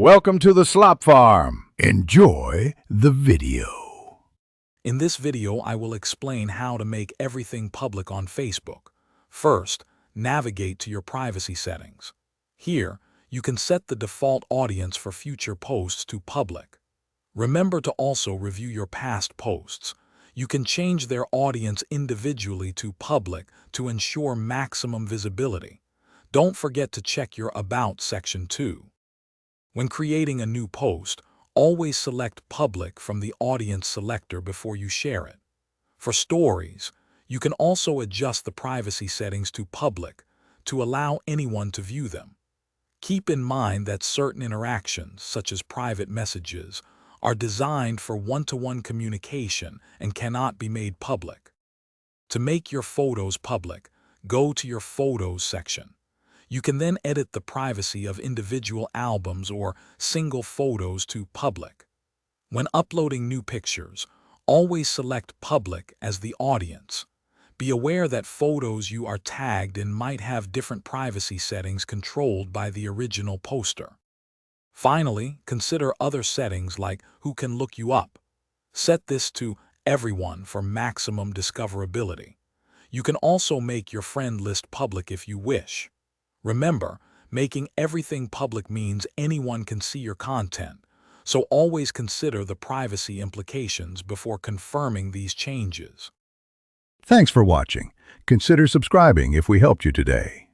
Welcome to the Slop Farm. Enjoy the video. In this video, I will explain how to make everything public on Facebook. First, navigate to your privacy settings. Here, you can set the default audience for future posts to public. Remember to also review your past posts. You can change their audience individually to public to ensure maximum visibility. Don't forget to check your About section too. When creating a new post, always select Public from the Audience selector before you share it. For stories, you can also adjust the privacy settings to Public to allow anyone to view them. Keep in mind that certain interactions, such as private messages, are designed for one-to-one communication and cannot be made public. To make your photos public, go to your Photos section. You can then edit the privacy of individual albums or single photos to public. When uploading new pictures, always select Public as the audience. Be aware that photos you are tagged in might have different privacy settings controlled by the original poster. Finally, consider other settings like Who Can Look You Up. Set this to Everyone for maximum discoverability. You can also make your friend list public if you wish. Remember, making everything public means anyone can see your content, so always consider the privacy implications before confirming these changes. Thanks for watching. Consider subscribing if we helped you today.